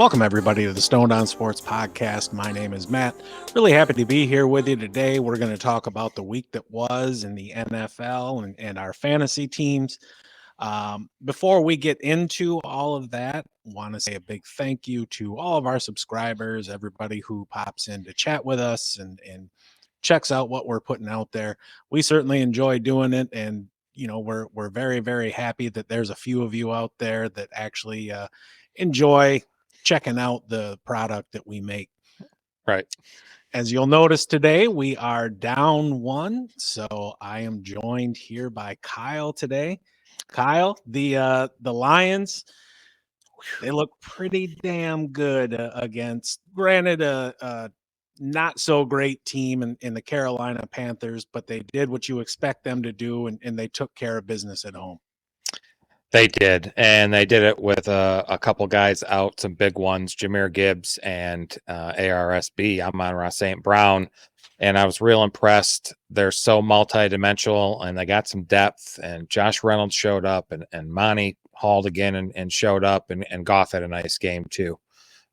Welcome, everybody, to the Stoned On Sports Podcast. My name is Matt. Really happy to be here with you today. We're going to talk about the week that was in the NFL and our fantasy teams. Before we get into all of that, I want to say a big thank you to all of our subscribers, everybody who pops in to chat with us and checks out what we're putting out there. We certainly enjoy doing it, and we're very, very happy that there's a few of you out there that actually enjoy checking out the product that we make. Right. As you'll notice today, we are down one. So I am joined here by Kyle today. Kyle, the Lions, they look pretty damn good against, granted, a not so great team in the Carolina Panthers, but they did what you expect them to do, and they took care of business at home. They did, and they did it with a couple guys out, some big ones, Jahmyr Gibbs and ARSB, Amon-Ra St. Brown, and I was real impressed. They're so multi-dimensional, and they got some depth, and Josh Reynolds showed up, and Monty hauled again and showed up, and Goff had a nice game too.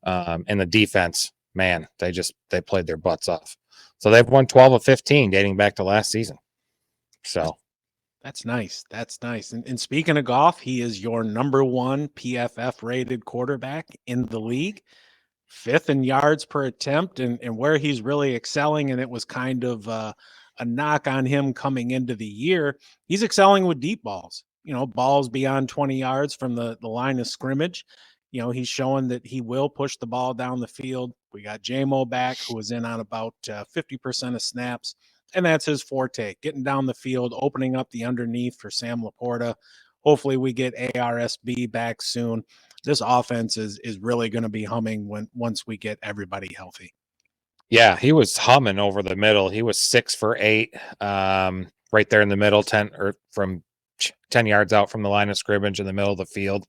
And the defense, man, they played their butts off. So they've won 12 of 15 dating back to last season. So that's nice. That's nice. And speaking of Goff, he is your number one PFF rated quarterback in the league, 5th in yards per attempt, and where he's really excelling. And it was kind of a knock on him coming into the year. He's excelling with deep balls, balls beyond 20 yards from the line of scrimmage. He's showing that he will push the ball down the field. We got J-Mo back, who was in on about 50% of snaps. And that's his forte, getting down the field, opening up the underneath for Sam Laporta. Hopefully we get ARSB back soon. This offense is really going to be humming once we get everybody healthy. Yeah, he was humming over the middle. He was 6 for 8, right there in the middle, 10 or from 10 yards out from the line of scrimmage in the middle of the field.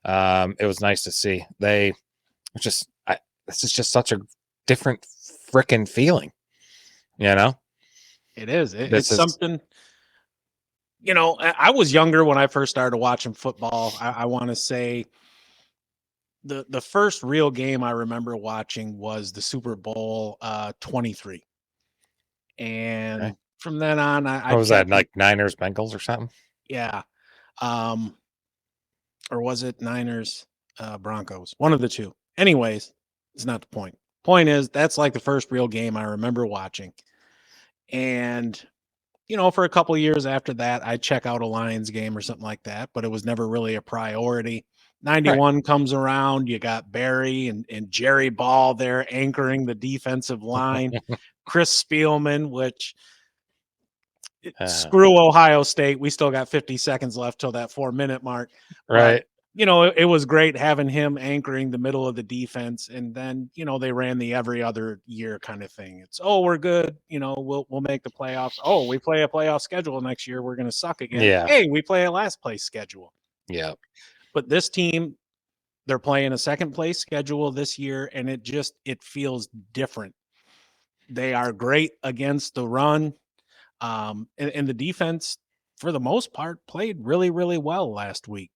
It was nice to see. This is just such a different freaking feeling, It is. It's something, I was younger when I first started watching football. I want to say the first real game I remember watching was the Super Bowl 23. And okay. From then on, what was that, like Niners, Bengals or something? Yeah. Or was it Niners, Broncos? One of the two. Anyways, it's not the point. Point is, that's like the first real game I remember watching. And, for a couple of years after that, I'd check out a Lions game or something like that, but it was never really a priority. 91 right. Comes around, you got Barry and Jerry Ball there anchoring the defensive line. Chris Spielman, which screw Ohio State. We still got 50 seconds left till that 4-minute mark. Right. But, it was great having him anchoring the middle of the defense. And then, they ran the every other year kind of thing. It's, we're good. We'll make the playoffs. Oh, we play a playoff schedule next year. We're going to suck again. Yeah. Hey, we play a last place schedule. Yeah. But this team, they're playing a second place schedule this year. And it feels different. They are great against the run. And the defense, for the most part, played really, really well last week.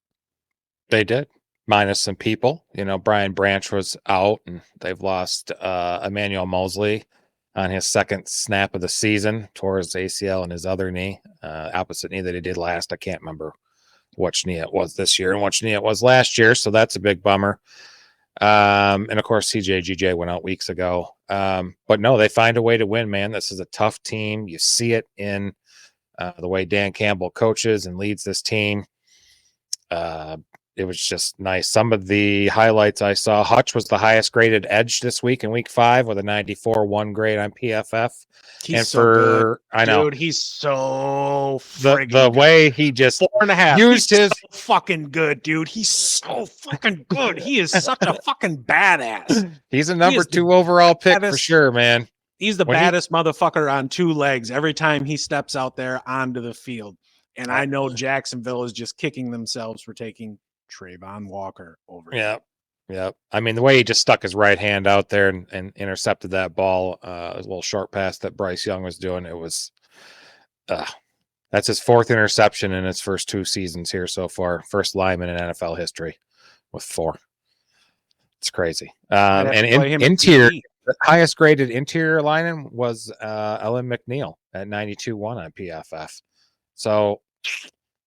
They did, minus some people. Brian Branch was out, and they've lost Emmanuel Mosley on his second snap of the season, tore his ACL in his other knee, opposite knee that he did last. I can't remember which knee it was this year and which knee it was last year, so that's a big bummer. And of course, CJGJ went out weeks ago. But no, they find a way to win, man. This is a tough team. You see it in the way Dan Campbell coaches and leads this team. It was just nice. Some of the highlights I saw, Hutch was the highest graded edge this week in week 5 with a 94-1 grade on PFF. He's good. I know. Dude, he's so the way he just 4.5 used his so fucking good, dude. He's so fucking good. He is such a fucking badass. He's a number 2 overall pick for sure, man. He's the baddest motherfucker on 2 legs every time he steps out there onto the field. And I know Jacksonville is just kicking themselves for taking Trayvon Walker over. Yeah. I mean, the way he just stuck his right hand out there and intercepted that ball, a little short pass that Bryce Young was doing. It was, that's his 4th interception in his first 2 seasons here so far. First lineman in NFL history with 4. It's crazy. I'd have And to play him at interior, TD. the highest graded interior lineman was Ellen McNeil at 92.1 on PFF. So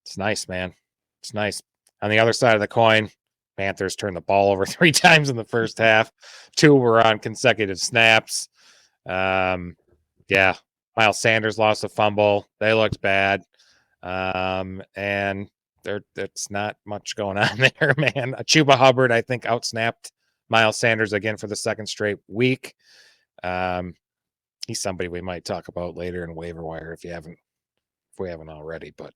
it's nice, man. It's nice. On the other side of the coin, Panthers turned the ball over 3 times in the first half. 2 were on consecutive snaps. Yeah, Miles Sanders lost a fumble. They looked bad. And there's not much going on there, man. Chuba Hubbard, I think, outsnapped Miles Sanders again for the second straight week. He's somebody we might talk about later in waiver wire if we haven't already. But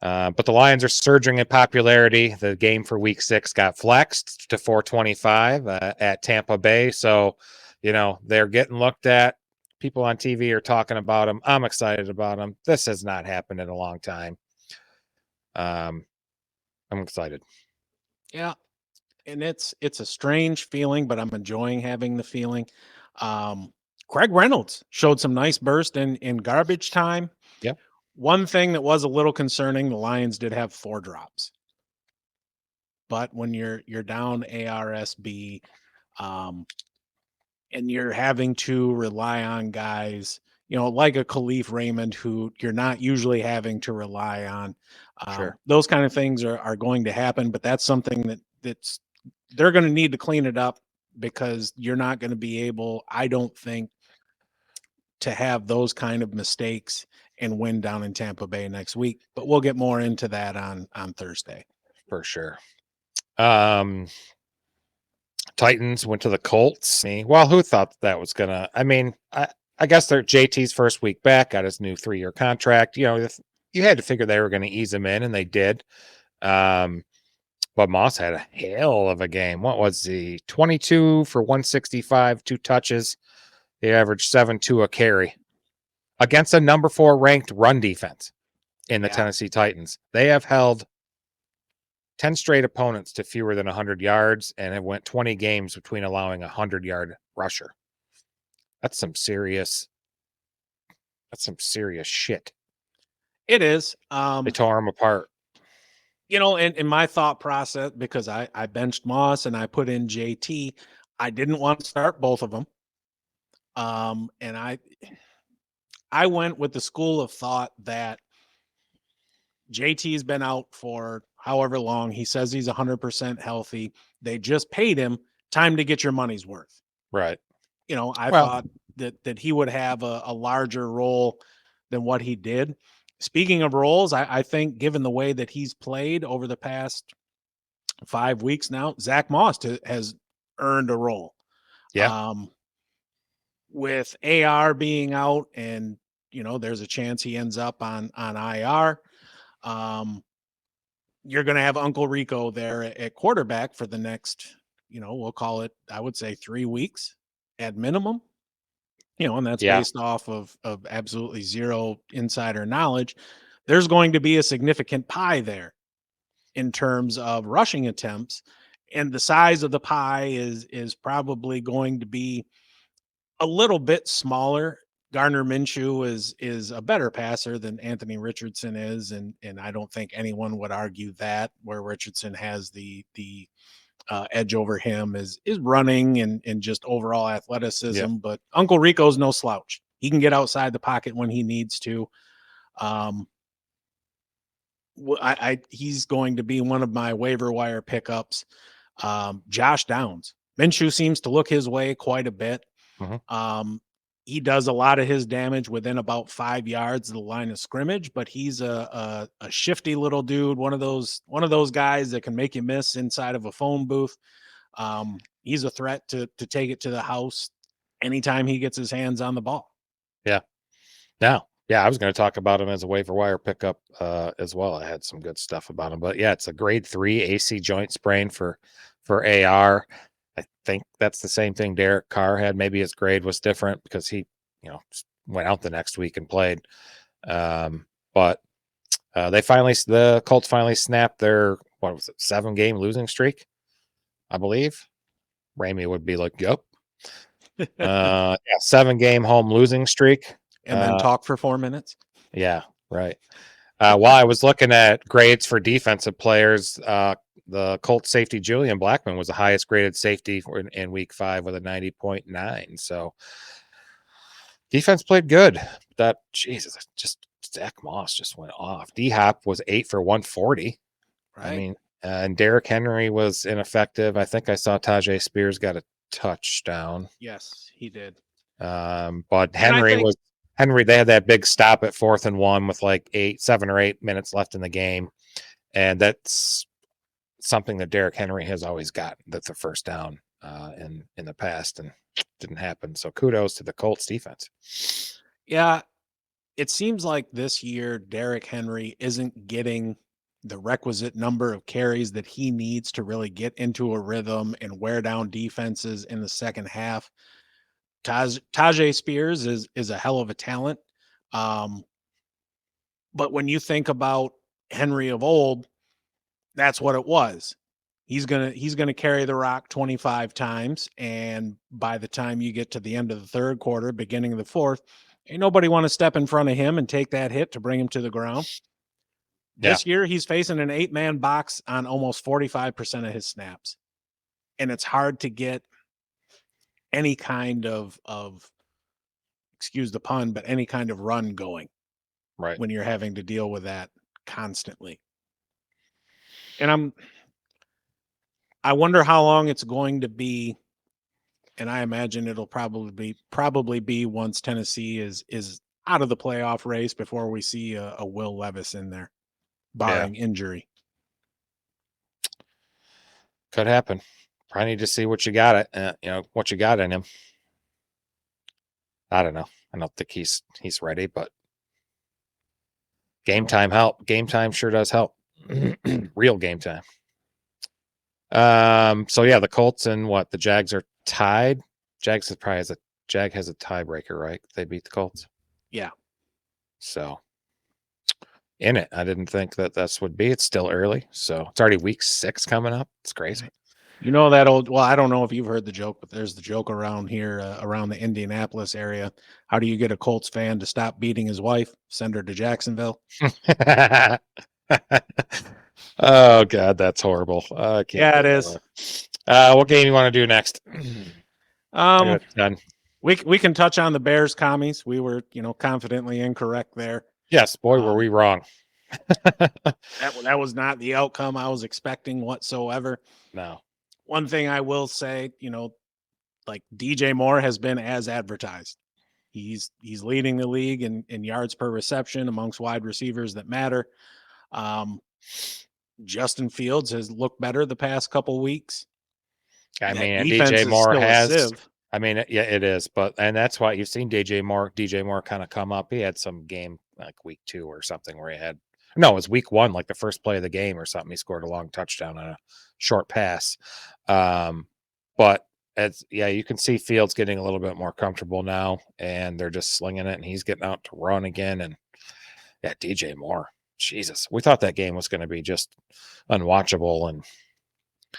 the Lions are surging in popularity. The game for week 6 got flexed to 425 at Tampa Bay. So, they're getting looked at. People on TV are talking about them. I'm excited about them. This has not happened in a long time. I'm excited. Yeah. And it's a strange feeling, but I'm enjoying having the feeling. Craig Reynolds showed some nice burst in garbage time. Yep. One thing that was a little concerning, the Lions did have 4 drops. But when you're down ARSB, and you're having to rely on guys, like a Khalif Raymond, who you're not usually having to rely on. Sure. Those kind of things are going to happen, but that's something that's they're going to need to clean it up, because you're not going to be able, I don't think, to have those kind of mistakes and win down in Tampa Bay next week. But we'll get more into that on Thursday. For sure. Titans went to the Colts. Well, who thought that was gonna? I guess they're JT's first week back, got his new 3-year contract. You had to figure they were going to ease him in, and they did. But Moss had a hell of a game. What was he? 22 for 165, 2 touches. They averaged 7.2 a carry against a number 4 ranked run defense in the Tennessee Titans. They have held 10 straight opponents to fewer than 100 yards, and it went 20 games between allowing a 100-yard rusher. That's some serious shit. It is. They tore him apart. And in my thought process, because I benched Moss and I put in JT, I didn't want to start both of them. And I went with the school of thought that JT's been out for however long. He says he's 100% healthy. They just paid him. Time to get your money's worth. Right. I thought that he would have a larger role than what he did. Speaking of roles, I think given the way that he's played over the past 5 weeks now, Zach Moss has earned a role. Yeah. With AR being out, and there's a chance he ends up on IR. You're going to have Uncle Rico there at quarterback for the next, we'll call it, I would say 3 weeks at minimum. And that's based off of absolutely zero insider knowledge. There's going to be a significant pie there in terms of rushing attempts, and the size of the pie is probably going to be a little bit smaller. Gardner Minshew is a better passer than Anthony Richardson is, and I don't think anyone would argue that, where Richardson has the edge over him is running and just overall athleticism. Yep. But Uncle Rico's no slouch. He can get outside the pocket when he needs to. He's going to be one of my waiver wire pickups. Josh Downs. Minshew seems to look his way quite a bit. Mm-hmm. He does a lot of his damage within about 5 yards of the line of scrimmage, but he's a shifty little dude, one of those guys that can make you miss inside of a phone booth. He's a threat to take it to the house anytime he gets his hands on the ball. Yeah. Now, I was going to talk about him as a waiver wire pickup as well. I had some good stuff about him, but yeah, it's a grade 3 AC joint sprain for AR. I think that's the same thing Derek Carr had. Maybe his grade was different because he, went out the next week and played. But the Colts finally snapped their, 7-game losing streak, I believe. Ramey would be like, yep. 7-game home losing streak. And then talk for 4 minutes. Yeah, right. While I was looking at grades for defensive players, the Colts safety Julian Blackmon was the highest graded safety in week 5 with a 90.9. So defense played good. That Jesus, just Zach Moss just went off. D Hop was 8 for 140. Right. I mean, and Derrick Henry was ineffective. I think I saw Tajay Spears got a touchdown. Yes, he did. But Henry, they had that big stop at 4th and 1 with like 7 or 8 minutes left in the game. And that's something that Derrick Henry has always got. That's a first down in the past, and didn't happen. So kudos to the Colts defense. Yeah, it seems like this year Derrick Henry isn't getting the requisite number of carries that he needs to really get into a rhythm and wear down defenses in the second half. Tajay Spears is a hell of a talent. But when you think about Henry of old, that's what it was. He's gonna carry the rock 25 times, and by the time you get to the end of the third quarter, beginning of the fourth, ain't nobody want to step in front of him and take that hit to bring him to the ground. This year, he's facing an 8-man box on almost 45% of his snaps, and it's hard to get any kind of excuse the pun, but any kind of run going, right, when you're having to deal with that constantly. And I wonder how long it's going to be, and I imagine it'll probably be once Tennessee is out of the playoff race before we see a Will Levis in there, barring injury. Could happen. Probably need to see what you got what you got in him. I don't know. I don't think he's ready, but game time help. Game time sure does help. Real game time. So yeah, the Colts and the Jags are tied. Jag has a tiebreaker, right? They beat the Colts. Yeah. So in it, I didn't think that's would be. It's still early, so it's already week 6 coming up. It's crazy. You know that old, well, I don't know if you've heard the joke, but there's the joke around here, around the Indianapolis area. How do you get a Colts fan to stop beating his wife? Send her to Jacksonville. Oh God, that's horrible. I can't. Yeah, it is. What game you want to do next? We can touch on the Bears commies. We were, confidently incorrect there. Yes, boy, were we wrong. That was not the outcome I was expecting whatsoever. No. One thing I will say, like DJ Moore has been as advertised. He's leading the league in yards per reception amongst wide receivers that matter. Justin Fields has looked better the past couple weeks. I mean, DJ Moore has. I mean, yeah, it is, and that's why you've seen DJ Moore kind of come up. He had some game like week 2 or something where it was week 1, like the first play of the game or something. He scored a long touchdown on a short pass. But you can see Fields getting a little bit more comfortable now, and they're just slinging it, and he's getting out to run again. And yeah, DJ Moore, Jesus, we thought that game was going to be just unwatchable, and it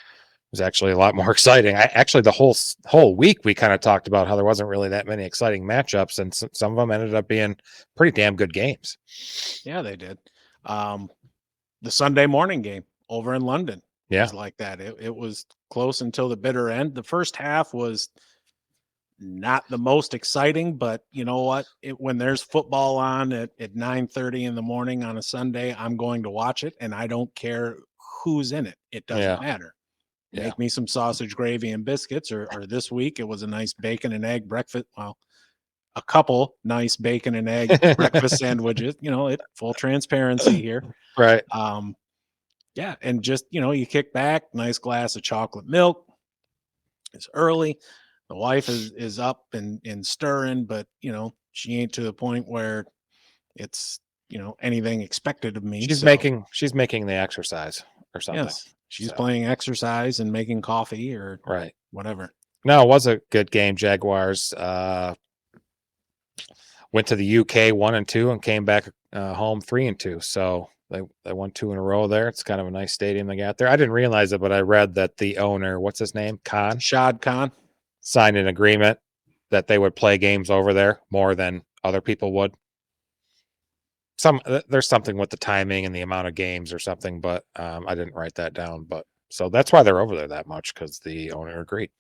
was actually a lot more exciting. The whole week we kind of talked about how there wasn't really that many exciting matchups, and some of them ended up being pretty damn good games. Yeah, they did. The Sunday morning game over in London was like that. It was close until the bitter end. The first half was not the most exciting, but you know what? When there's football on at 9:30 in the morning on a Sunday, I'm going to watch it, and I don't care who's in it. It doesn't matter. Make me some sausage gravy and biscuits, or this week it was a nice bacon and egg breakfast. Well, a couple nice bacon and egg breakfast sandwiches, full transparency here. Right. Yeah. And just, you kick back, nice glass of chocolate milk. It's early. The wife is up and stirring, but she ain't to the point where it's, anything expected of me. She's making the exercise or something. Yes. She's playing exercise and making coffee or whatever. No, it was a good game. Jaguars went to the UK 1-2 and came back home 3-2. So they won 2 in a row there. It's kind of a nice stadium they got there. I didn't realize it, but I read that the owner, what's his name? Shad Khan, signed an agreement that they would play games over there more than other people would. there's something with the timing and the amount of games or something, but I didn't write that down. But so that's why they're over there that much, because the owner agreed.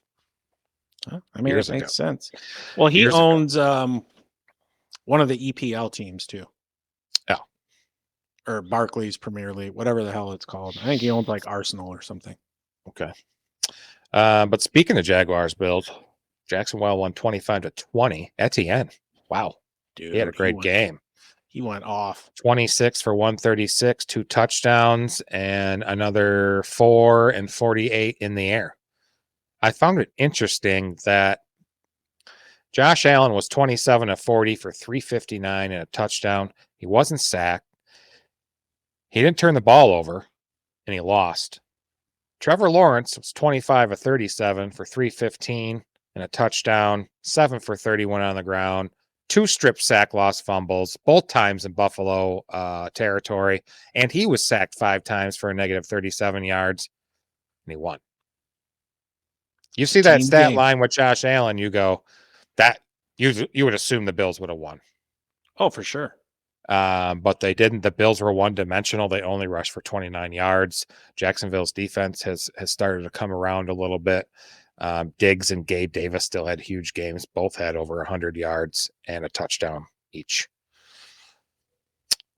I mean, Years it ago. makes sense. Well, he Years ago. owns one of the EPL teams too. Yeah. Or Barclays Premier League, whatever the hell it's called. I think he owns like Arsenal or something. Okay. But speaking of Jaguars, Bills, Jacksonville won 25-20. Etienne. Wow. Dude, He had a great game. He went off. 26 for 136, 2 touchdowns, and another 4 and 48 in the air. I found it interesting that Josh Allen was 27 of 40 for 359 and a touchdown. He wasn't sacked. He didn't turn the ball over, and he lost. Trevor Lawrence was 25 of 37 for 315 and a touchdown, 7 for 31 on the ground, 2 strip sack loss fumbles, both times in Buffalo territory, and he was sacked 5 times for a negative 37 yards, and he won. You see that stat line with Josh Allen, you go, that you would assume the Bills would have won. Oh, for sure. But they didn't. The Bills were one-dimensional. They only rushed for 29 yards. Jacksonville's defense has started to come around a little bit. Diggs and Gabe Davis still had huge games. Both had over 100 yards and a touchdown each.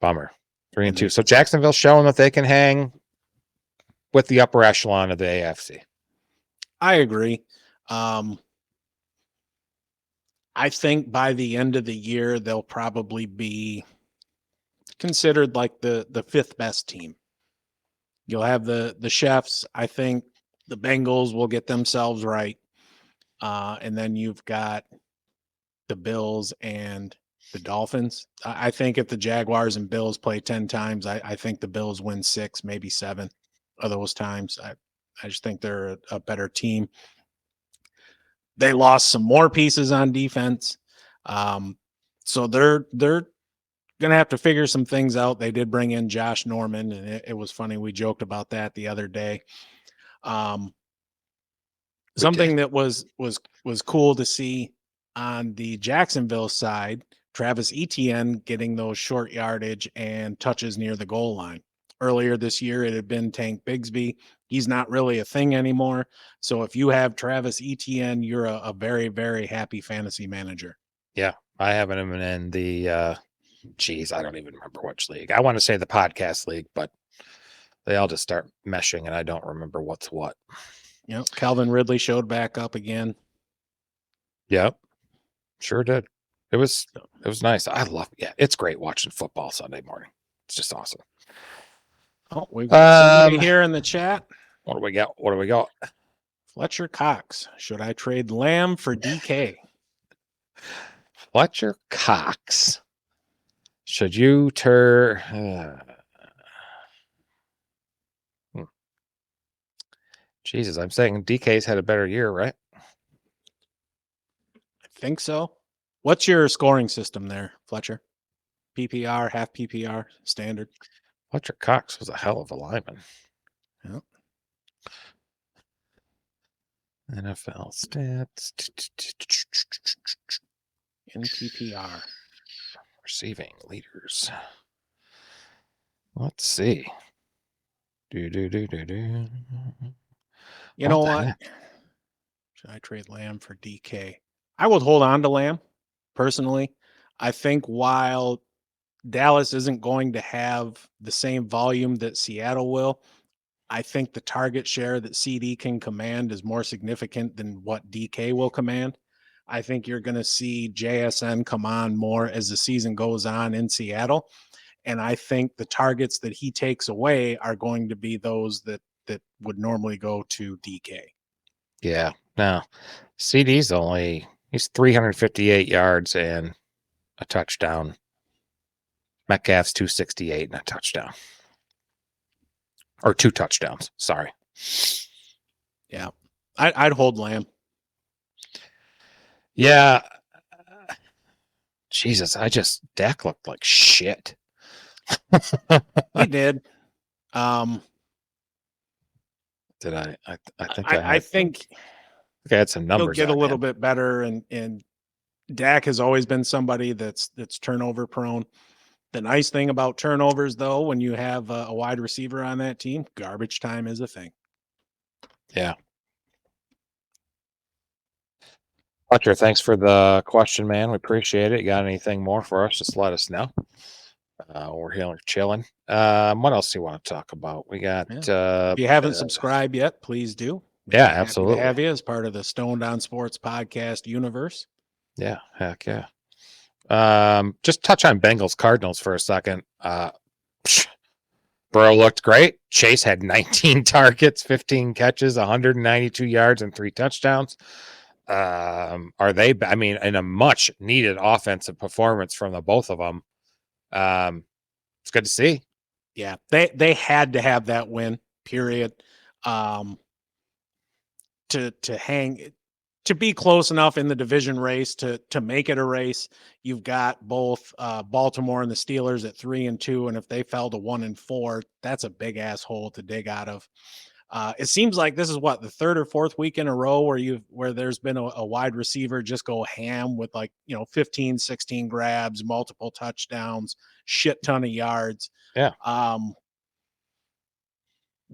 Bummer. 3-2. So Jacksonville showing that they can hang with the upper echelon of the AFC. I agree. I think by the end of the year, they'll probably be considered like the 5th best team. You'll have the Chefs. I think the Bengals will get themselves right. And then you've got the Bills and the Dolphins. I think if the Jaguars and Bills play 10 times, I think the Bills win 6, maybe 7 of those times. I just think they're a better team. They lost some more pieces on defense. So they're going to have to figure some things out. They did bring in Josh Norman, and it was funny. We joked about that the other day. Something that was cool to see on the Jacksonville side, Travis Etienne getting those short yardage and touches near the goal line. Earlier this year, it had been Tank Bigsby. He's not really a thing anymore. So if you have Travis Etienne, you're a very, very happy fantasy manager. Yeah, I have him in the, I don't even remember which league. I want to say the podcast league, but they all just start meshing, and I don't remember what's what. Yep. Calvin Ridley showed back up again. Yep. Sure did. It was nice. It's great watching football Sunday morning. It's just awesome. Oh, we've got somebody here in the chat. What do we got? Fletcher Cox. Should I trade Lamb for DK? Fletcher Cox. Should you Jesus, I'm saying DK's had a better year, right? I think so. What's your scoring system there, Fletcher? PPR, half PPR, standard? Fletcher Cox was a hell of a lineman. Yep. NFL stats. In PPR. Receiving leaders. Let's see. You know what? Should I trade Lamb for DK? I would hold on to Lamb, personally. I think while Dallas isn't going to have the same volume that Seattle will, I think the target share that CD can command is more significant than what DK will command. I think you're going to see JSN come on more as the season goes on in Seattle. And I think the targets that he takes away are going to be those that would normally go to DK. Yeah. No. CD's he's 358 yards and a touchdown. Metcalf's 268 and a touchdown. Or 2 touchdowns. Sorry. Yeah. I'd hold Lamb. Yeah. Jesus, Dak looked like shit. He did. Did I? I think I had some numbers. He'll get a little bit better, and Dak has always been somebody that's turnover prone. The nice thing about turnovers, though, when you have a wide receiver on that team, garbage time is a thing. Yeah. Fletcher, thanks for the question, man. We appreciate it. You got anything more for us? Just let us know. We're here chilling. What else do you want to talk about? We got. If you haven't subscribed yet, please do. We'd Yeah, be happy absolutely. to have you as part of the Stoned on Sports podcast universe. Yeah, heck yeah. Just touch on Bengals Cardinals for a second. Burrow looked great. Chase had 19 targets, 15 catches, 192 yards, and 3 touchdowns. Are they? I mean, in a much needed offensive performance from the both of them. It's good to see. Yeah, they had to have that win. Period. To hang, to be close enough in the division race to make it a race. You've got both Baltimore and the Steelers at 3-2, and if they fell to 1-4, that's a big ass hole to dig out of. It seems like this is what, the third or fourth week in a row where there's been a wide receiver just go ham with 15, 16 grabs, multiple touchdowns, shit ton of yards. Yeah.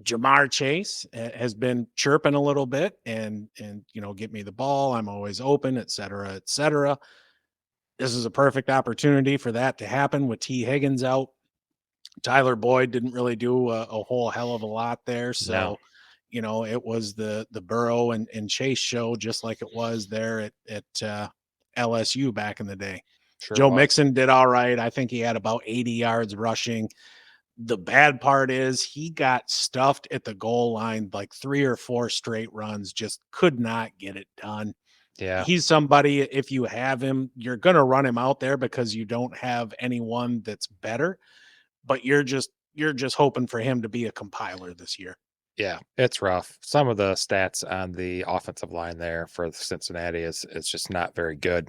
Jamar Chase has been chirping a little bit and get me the ball. I'm always open, et cetera, et cetera. This is a perfect opportunity for that to happen with T. Higgins out. Tyler Boyd didn't really do a whole hell of a lot there. So, it was the Burrow and Chase show, just like it was there at LSU back in the day. Sure Joe was. Mixon did all right. I think he had about 80 yards rushing. The bad part is he got stuffed at the goal line like 3 or 4 straight runs, just could not get it done. Yeah. He's somebody, if you have him, you're going to run him out there because you don't have anyone that's better, but you're just hoping for him to be a compiler this year. Yeah, it's rough. Some of the stats on the offensive line there for Cincinnati is just not very good.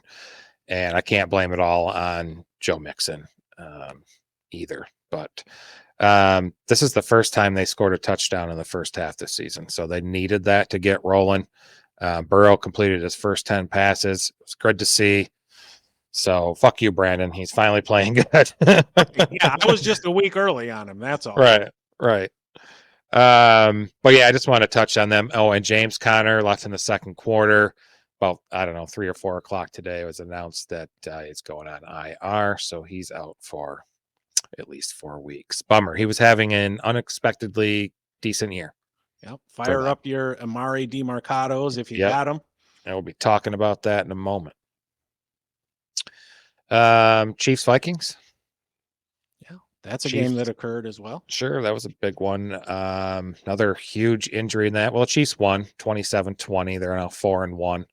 And I can't blame it all on Joe Mixon either. But this is the first time they scored a touchdown in the first half this season. So they needed that to get rolling. Burrow completed his first 10 passes. It was good to see. So fuck you, Brandon. He's finally playing good. Yeah, I was just a week early on him. That's all. Right. But yeah, I just want to touch on them. Oh, and James Conner left in the second quarter. Well, I don't know, 3 or 4 o'clock today, it was announced that he's going on IR, so he's out for at least 4 weeks. Bummer. He was having an unexpectedly decent year. Yep. Fire up your Amari DeMarcados if you got them. And we'll be talking about that in a moment. Chiefs Vikings. Yeah, that's a game that occurred as well. Sure, that was a big one. Another huge injury in that. Well, Chiefs won 27-20. They're now 4-1,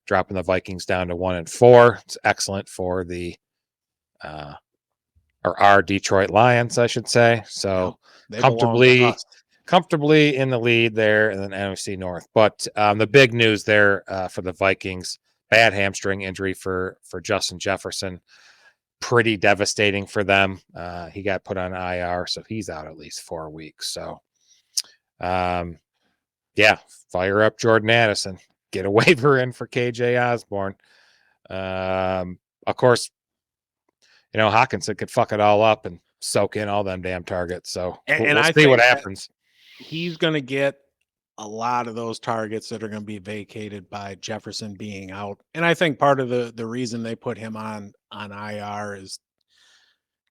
dropping the Vikings down to 1-4. It's excellent for the our Detroit Lions, I should say. So comfortably in the lead there in the NFC North. But the big news there for the Vikings, bad hamstring injury for Justin Jefferson. Pretty devastating for them. He got put on IR, so he's out at least 4 weeks. So, yeah, fire up Jordan Addison. Get a waiver in for KJ Osborne. Of course, Hawkinson could fuck it all up and soak in all them damn targets. So we'll see what happens. He's going to get a lot of those targets that are going to be vacated by Jefferson being out. And I think part of the reason they put him on IR is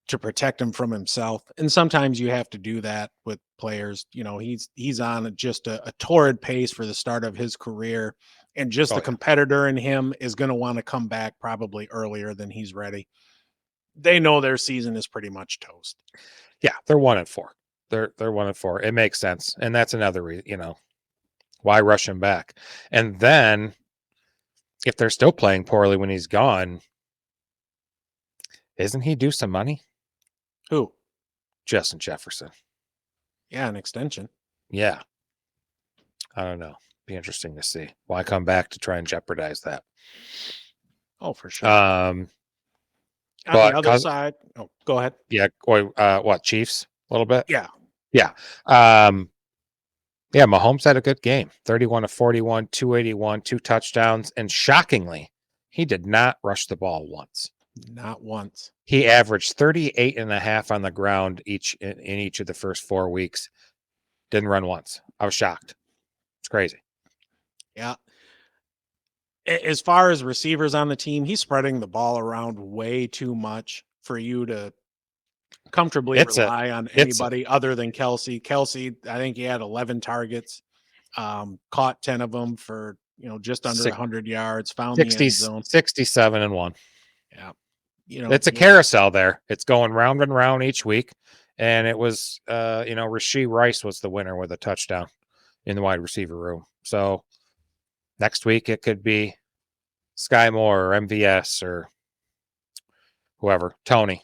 to protect him from himself. And sometimes you have to do that with players. He's on just a torrid pace for the start of his career. And just the competitor in him is going to want to come back probably earlier than he's ready. They know their season is pretty much toast. Yeah, they're 1-4. They're 1-4. It makes sense. And that's another reason, why rush him back? And then if they're still playing poorly when he's gone, isn't he due some money? Who? Justin Jefferson. Yeah, an extension. Yeah. I don't know. Be interesting to see. Why come back to try and jeopardize that? Oh, for sure. On the other side. Oh, go ahead. Yeah. What, Chiefs? A little bit? Yeah. Yeah. Yeah, Mahomes had a good game. 31-41, 281, 2 touchdowns. And shockingly, he did not rush the ball once. Not once. He averaged 38.5 on the ground in each of the first 4 weeks. Didn't run once. I was shocked. It's crazy. Yeah. As far as receivers on the team, he's spreading the ball around way too much for you to comfortably rely on anybody other than Kelsey. Kelsey, I think he had 11 targets, caught 10 of them for, just under 100 yards, found 60, the end zone. 67 and 1. Yeah. It's a carousel there. It's going round and round each week. And it was, Rashee Rice was the winner with a touchdown in the wide receiver room. So next week it could be Sky Moore or MVS or whoever, Tony.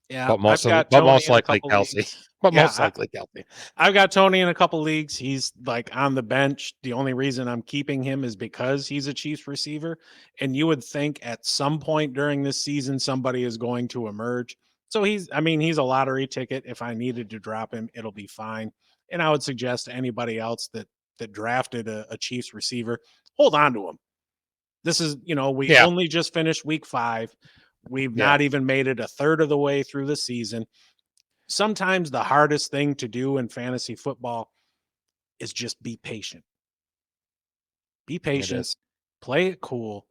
Yeah, But most likely Kelsey. But most likely Kelsey. I've got Tony in a couple leagues. He's like on the bench. The only reason I'm keeping him is because he's a Chiefs receiver. And you would think at some point during this season, somebody is going to emerge. So he's a lottery ticket. If I needed to drop him, it'll be fine. And I would suggest to anybody else that drafted a Chiefs receiver, hold on to him. This is, we only just finished week 5. We've not even made it a third of the way through the season. Sometimes the hardest thing to do in fantasy football is just be patient. Be patient, play it cool,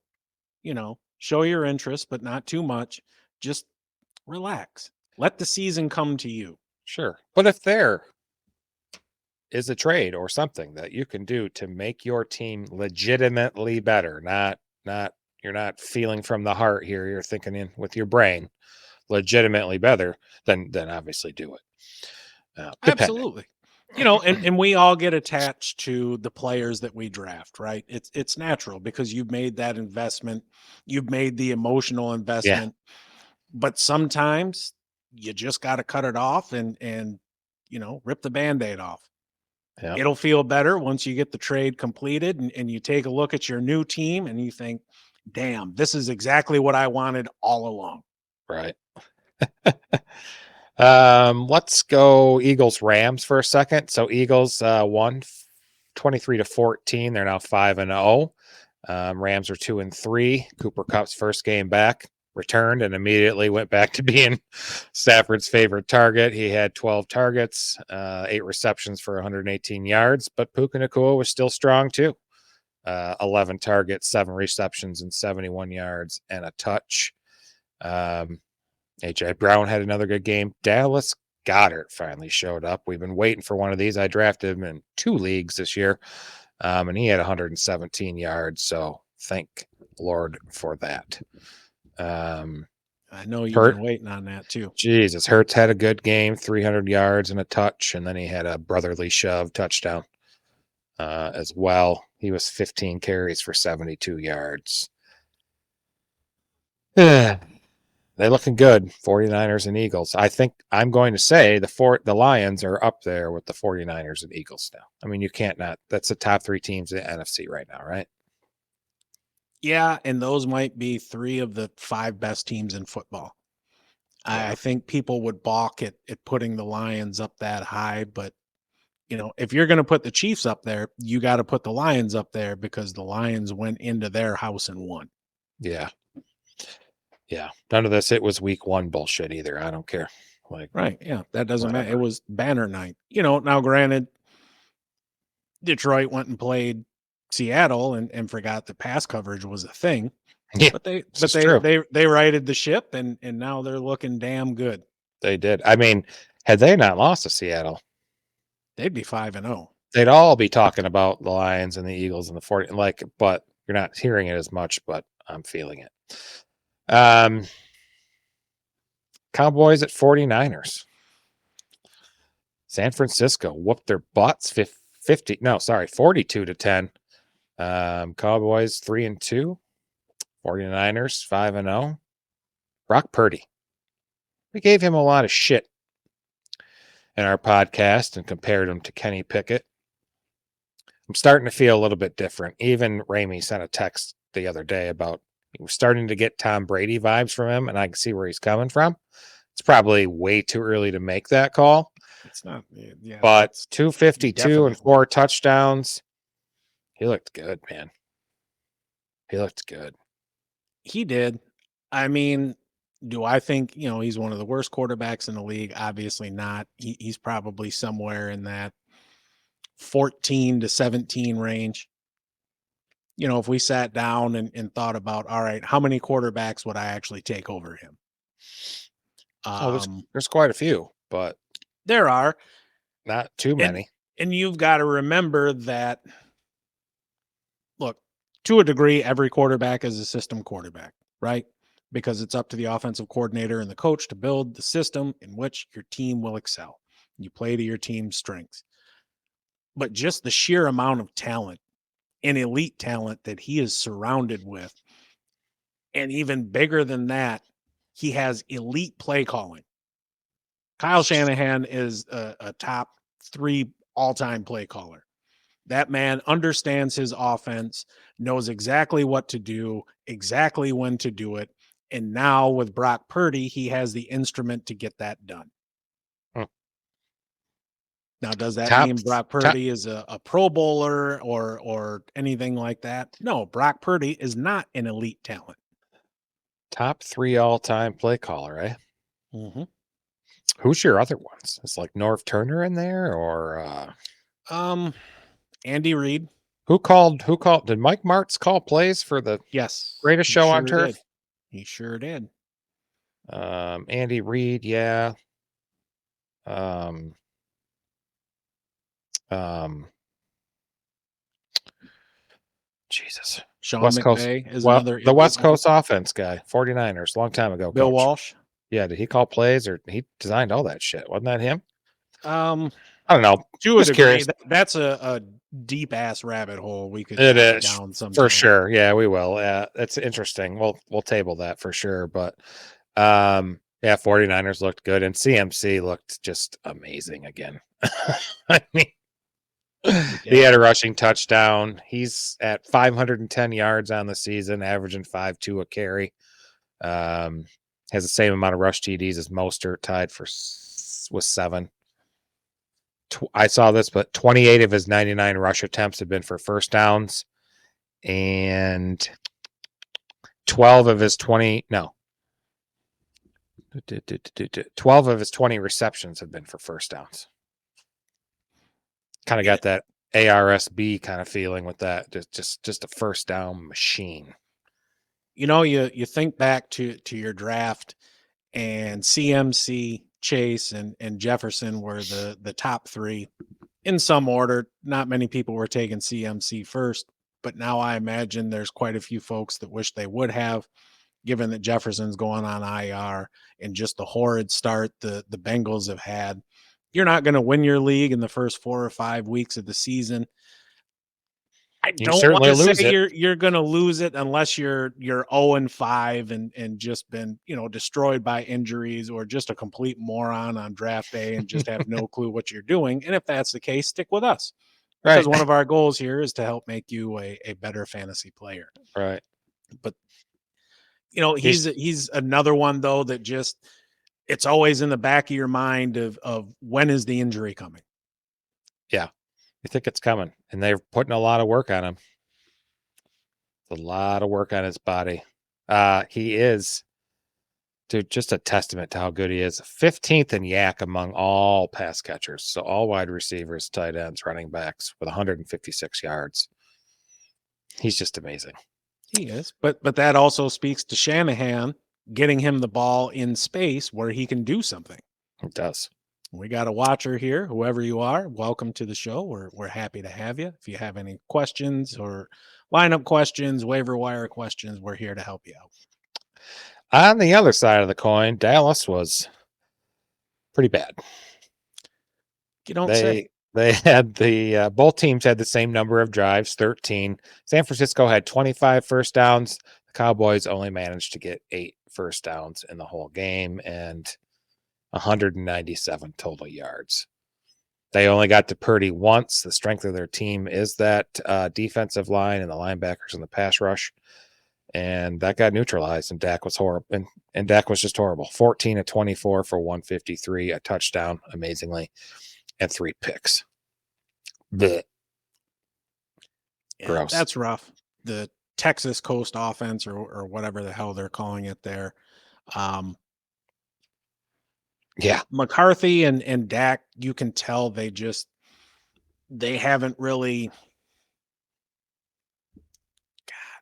show your interest, but not too much. Just relax. Let the season come to you. Sure. But if there is a trade or something that you can do to make your team legitimately better, not you're not feeling from the heart here, you're thinking in with your brain, legitimately better, then obviously do it. Absolutely. And we all get attached to the players that we draft, right? It's natural because you've made that investment, you've made the emotional investment. But sometimes you just got to cut it off and rip the Band-Aid off. Yep. It'll feel better once you get the trade completed and you take a look at your new team and you think, damn, this is exactly what I wanted all along. Right. Let's go Eagles Rams for a second. So Eagles won 23-14. They're now 5-0. Rams are 2-3. Cooper Kupp's first game back, returned and immediately went back to being Stafford's favorite target. He had 12 targets, 8 receptions for 118 yards, but Puka Nacua was still strong too. 11 targets, 7 receptions, and 71 yards and a touch. A.J. Brown had another good game. Dallas Goedert finally showed up. We've been waiting for one of these. I drafted him in 2 leagues this year, and he had 117 yards. So thank Lord for that. I know you've been waiting on that too. Jesus, Hurts had a good game, 300 yards and a touch, and then he had a brotherly shove touchdown as well. He was 15 carries for 72 yards. They're looking good, 49ers and Eagles. I think I'm going to say the Lions are up there with the 49ers and Eagles now. I mean, you can't not. That's the top 3 teams in the NFC right now, right? Yeah, and those might be 3 of the 5 best teams in football. Yeah. I think people would balk at putting the Lions up that high, but if you're going to put the Chiefs up there, you got to put the Lions up there because the Lions went into their house and won. Yeah. Yeah. None of this, it was week 1 bullshit either. I don't care. Right. Yeah. That doesn't matter. It was banner night. Now granted, Detroit went and played Seattle and forgot that pass coverage was a thing. Yeah. But they righted the ship and now they're looking damn good. They did. I mean, had they not lost to Seattle, they'd be 5-0. They'd all be talking about the Lions and the Eagles and the 40, but you're not hearing it as much, but I'm feeling it. Cowboys at 49ers. San Francisco whooped their butts 42-10. Cowboys 3-2. 49ers 5-0. Brock Purdy. We gave him a lot of shit in our podcast and compared him to Kenny Pickett. I'm starting to feel a little bit different. Even Ramey sent a text the other day about he was starting to get Tom Brady vibes from him, and I can see where he's coming from. It's probably way too early to make that call. It's not, yeah. But 252 and 4 touchdowns. He looked good, man. He looked good. He did. I mean, do I think, he's one of the worst quarterbacks in the league? Obviously not. He's probably somewhere in that 14 to 17 range. If we sat down and thought about, all right, how many quarterbacks would I actually take over him? There's quite a few, but there are not too many. And you've got to remember that, look, to a degree, every quarterback is a system quarterback, right? Because it's up to the offensive coordinator and the coach to build the system in which your team will excel. You play to your team's strengths. But just the sheer amount of talent and elite talent that he is surrounded with, and even bigger than that, he has elite play calling. Kyle Shanahan is a top 3 all-time play caller. That man understands his offense, knows exactly what to do, exactly when to do it. And now with Brock Purdy, he has the instrument to get that done. Now, does that mean Brock Purdy is a Pro Bowler or anything like that? No, Brock Purdy is not an elite talent. Top 3 all-time play caller, eh? Mm-hmm. Who's your other ones? Is like Norv Turner in there, or Andy Reid. Who called? Did Mike Martz call plays for the greatest show on turf? He sure did. Andy Reid, yeah. Jesus. Sean West McVay Coast, is another. The West Coast offense guy, 49ers, long time ago. Bill coach. Walsh. Yeah, did he call plays or he designed all that shit? Wasn't that him? I don't know. To a degree, that's a deep ass rabbit hole we could dive down sometime. For sure. Yeah, we will. That's interesting. We'll table that for sure. But yeah, 49ers looked good and CMC looked just amazing again. I mean, he had a rushing touchdown. He's at 510 yards on the season, averaging 5.2 a carry. Has the same amount of rush TDs as Mostert, tied with 7. I saw this, but 28 of his 99 rush attempts have been for first downs, and 12 of his 20 receptions have been for first downs. Kind of got that ARSB kind of feeling with that. Just a first down machine. You think back to your draft, and CMC, Chase, and Jefferson were the top 3 in some order. Not many people were taking CMC first, but now I imagine there's quite a few folks that wish they would have, given that Jefferson's going on IR and just the horrid start the Bengals have had. You're not going to win your league in the first 4 or 5 weeks of the season. I don't want to say you're going to lose it unless you're 0-5 and just been, destroyed by injuries, or just a complete moron on draft day and just have no clue what you're doing. And if that's the case, stick with us. Because one of our goals here is to help make you a better fantasy player. Right. But he's another one though that just, it's always in the back of your mind of when is the injury coming? Yeah. You think it's coming, and they're putting a lot of work on him. It's a lot of work on his body. He is, dude, just a testament to how good he is. 15th in yak among all pass catchers. So all wide receivers, tight ends, running backs, with 156 yards. He's just amazing. He is. But that also speaks to Shanahan getting him the ball in space where he can do something. It does. We got a watcher here, whoever you are. Welcome to the show. We're happy to have you. If you have any questions or lineup questions, waiver wire questions, we're here to help you out. On the other side of the coin, Dallas was pretty bad. You don't say. They had both teams had the same number of drives, 13. San Francisco had 25 first downs. The Cowboys only managed to get 8 first downs in the whole game and 197 total yards. They only got to Purdy once. The strength of their team is that defensive line and the linebackers and the pass rush. And that got neutralized, and Dak was horrible. And Dak was just horrible. 14 of 24 for 153, a touchdown, amazingly, and 3 picks. Blech. Yeah, gross. That's rough. The Texas Coast offense or whatever the hell they're calling it there. Yeah. McCarthy and Dak, you can tell they haven't really.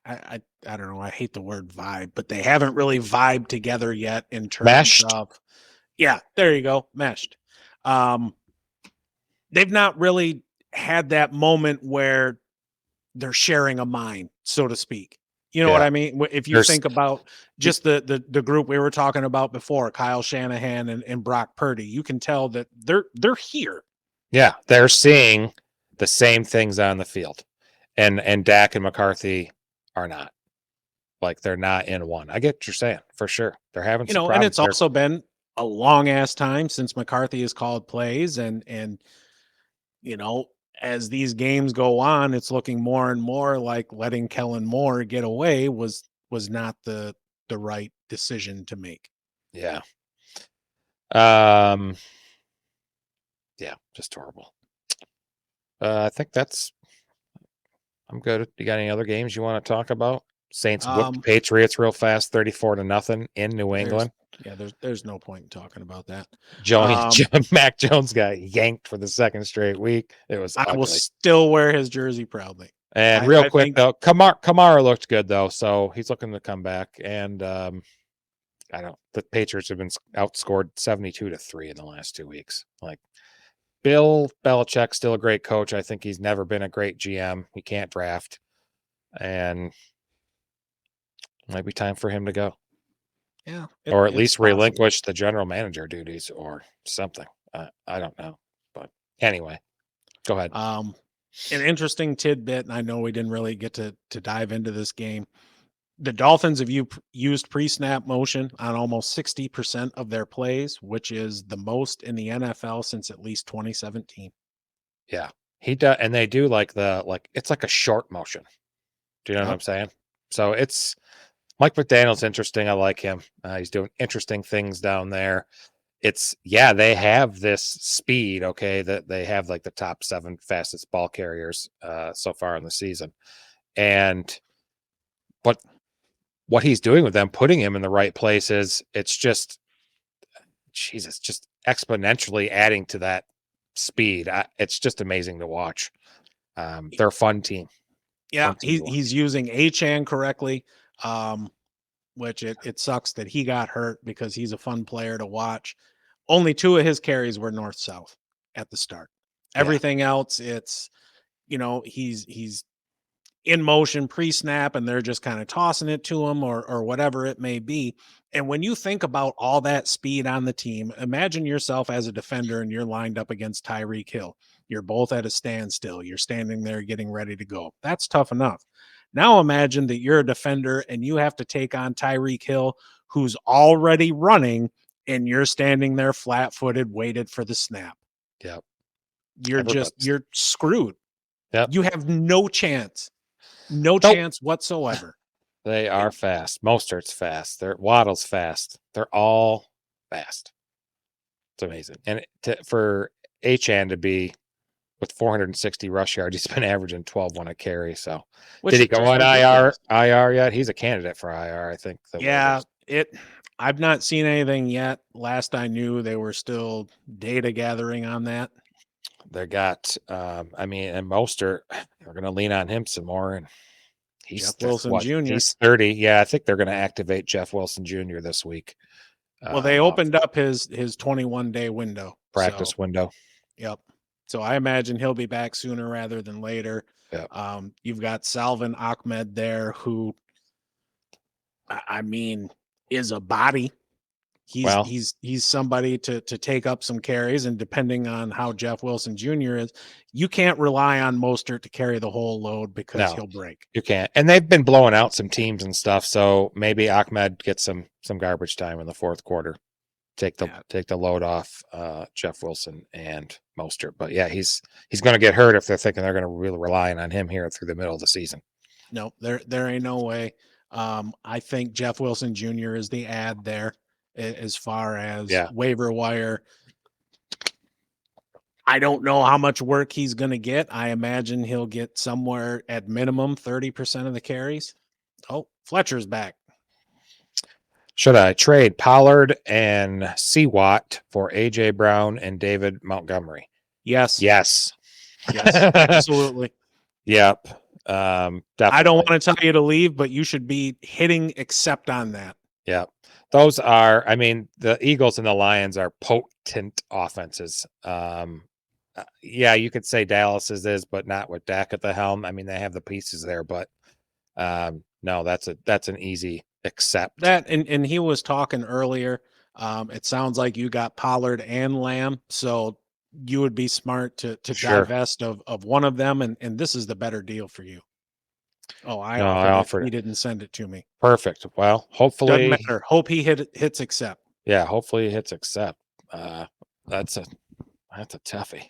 I don't know. I hate the word vibe, but they haven't really vibed together yet in terms Meshed. of. Yeah, there you go, meshed. They've not really had that moment where they're sharing a mind, so to speak. You know what Yeah. I mean? If you There's think about just the group we were talking about before, Kyle Shanahan and Brock Purdy, you can tell that they're here. yeah, they're seeing the same things on the field. And Dak and McCarthy are not. Like they're not in one. I get what you're saying for sure. They're having You some know, and problems it's there. also been a long ass time since McCarthy has called plays and you know, as these games go on, it's looking more and more like letting Kellen Moore get away was not the right decision to make. Yeah. Yeah, just horrible. I think I'm good. You got any other games you want to talk about? Saints whooped Patriots real fast, 34-0 in New England. There's no point in talking about that. Mac Jones got yanked for the second straight week. It was I will ugly. still wear his jersey proudly. And real quick though, Kamara looked good though, so he's looking to come back. And the Patriots have been outscored 72-3 in the last 2 weeks. Like Bill Belichick's still a great coach. I think he's never been a great GM. He can't draft, and it might be time for him to go. Yeah, or at least relinquish the general manager duties or something. I don't know, but anyway, go ahead. An interesting tidbit, and I know we didn't really get to dive into this game. The Dolphins have used pre-snap motion on almost 60% of their plays, which is the most in the NFL since at least 2017. Yeah, he does, and they do it's like a short motion. Do you know what I'm saying? So it's Mike McDaniel's interesting. I like him. He's doing interesting things down there. They have this speed, okay, that they have like the top 7 fastest ball carriers so far in the season. But what he's doing with them, putting him in the right places, it's just exponentially adding to that speed. It's just amazing to watch. They're a fun team. Yeah, he's using Achane correctly, which it sucks that he got hurt because he's a fun player to watch. Only 2 of his carries were north-south at the start. Everything else, it's, he's in motion pre-snap and they're just kind of tossing it to him or whatever it may be. And when you think about all that speed on the team, imagine yourself as a defender and you're lined up against Tyreek Hill. You're both at a standstill. You're standing there getting ready to go. That's tough enough. Now imagine that you're a defender and you have to take on Tyreek Hill, who's already running, and you're standing there flat-footed, waited for the snap. Yep. You're screwed. Yep. You have no chance. No chance whatsoever. They are fast. Mostert's fast. Waddle's fast. They're all fast. It's amazing. And for Achane to be with 460 rush yards, he's been averaging 12-1 a carry. So did he go on IR yet? He's a candidate for IR, I think. I've not seen anything yet. Last I knew, they were still data gathering on that. They got, and Mostert, they're going to lean on him some more. And Jeff Wilson Jr. He's 30. Yeah, I think they're going to activate Jeff Wilson Jr. this week. Well, they opened up his 21-day window. Practice window. Yep. So I imagine he'll be back sooner rather than later. Yep. You've got Salvin Ahmed there, who, is a body. He's somebody to take up some carries, and depending on how Jeff Wilson Jr. is, you can't rely on Mostert to carry the whole load because he'll break. You can't. And they've been blowing out some teams and stuff, so maybe Ahmed gets some garbage time in the fourth quarter. Take the load off Jeff Wilson and Mostert. But yeah, he's going to get hurt if they're thinking they're going to really rely on him here through the middle of the season. No, there ain't no way. I think Jeff Wilson Jr. is the ad there. As far as waiver wire, I don't know how much work he's going to get. I imagine he'll get somewhere at minimum 30% of the carries. Oh, Fletcher's back. Should I trade Pollard and Watt for AJ Brown and David Montgomery? Yes. Yes. Yes. Absolutely. Yep. I Definitely. don't want to tell you to leave, but you should be hitting accept on that. Yep. Those are, I mean, the Eagles and the Lions are potent offenses. Yeah, you could say Dallas's is, but not with Dak at the helm. I mean, they have the pieces there, but no, that's an easy accept. That and he was talking earlier. It sounds like you got Pollard and Lamb, so you would be smart to Sure. divest of one of them, and this is the better deal for you. Oh, I No, I offered it. offered He it. didn't send it to me. Perfect. Well, Doesn't hopefully, matter. Hope he hits accept. yeah, hopefully it hits accept. That's a toughie.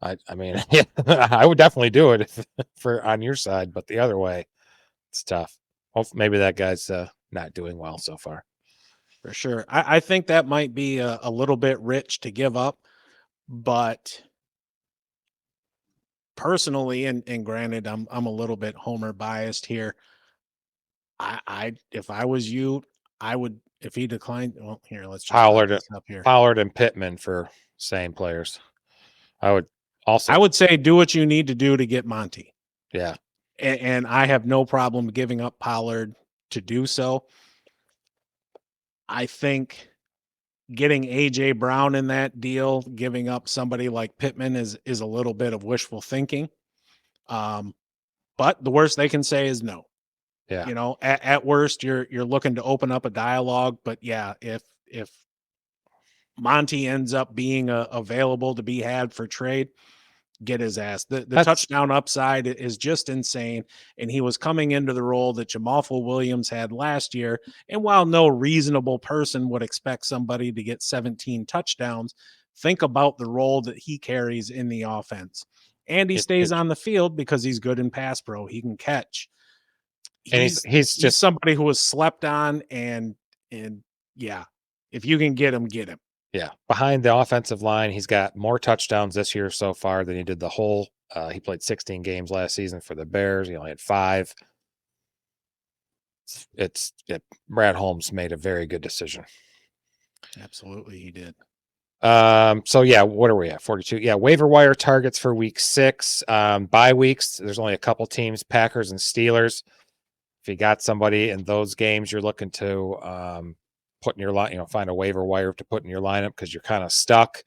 I mean, yeah, I would definitely do it if, for on your side, but the other way, it's tough. Hopefully, maybe that guy's not doing well so far. For sure. I think that might be a little bit rich to give up, but personally, and granted, I'm a little bit Homer biased here. I if I was you, I would if he declined. Well, here, let's just look this up here. Pollard and Pittman for same players. I would also. I would say do what you need to do to get Monty. Yeah. And I have no problem giving up Pollard to do so. I think getting AJ Brown in that deal, giving up somebody like Pittman is a little bit of wishful thinking. But the worst they can say is no. Yeah. You know, at worst, you're looking to open up a dialogue. But yeah, if Monty ends up being available to be had for trade, get his ass. The touchdown upside is just insane. And he was coming into the role that Jamal Williams had last year. And while no reasonable person would expect somebody to get 17 touchdowns, think about the role that he carries in the offense. And he stays on the field because he's good in pass pro. He can catch. He's just somebody who was slept on and yeah, if you can get him, get him. Yeah. Behind the offensive line, he's got more touchdowns this year so far than he did the whole. He played 16 games last season for the Bears. He only had 5. Brad Holmes made a very good decision. Absolutely, he did. So yeah, what are we at? 42. Yeah, waiver wire targets for week 6. Bye weeks. There's only a couple teams, Packers and Steelers. If you got somebody in those games, you're looking to put in your line, find a waiver wire to put in your lineup because you're kind of stuck.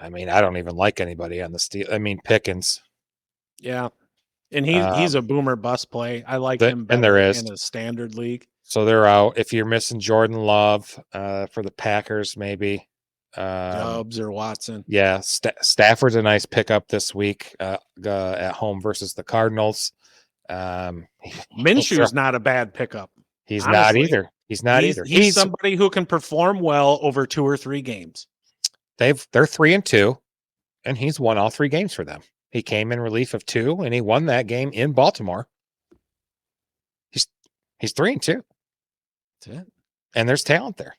I mean, I don't even like anybody on the Steel. I mean, Pickens. Yeah, and he's a boomer bust play. I like him better and there is in a standard league. So they're out. If you're missing Jordan Love for the Packers, maybe Dobbs or Watson. Yeah, Stafford's a nice pickup this week at home versus the Cardinals. Minshew's not a bad pickup. He's honestly. Not either. He's not either. He's somebody who can perform well over 2 or 3 games. They're 3-2, and he's won all 3 games for them. He came in relief of 2, and he won that game in Baltimore. He's 3-2. That's it. And there's talent there.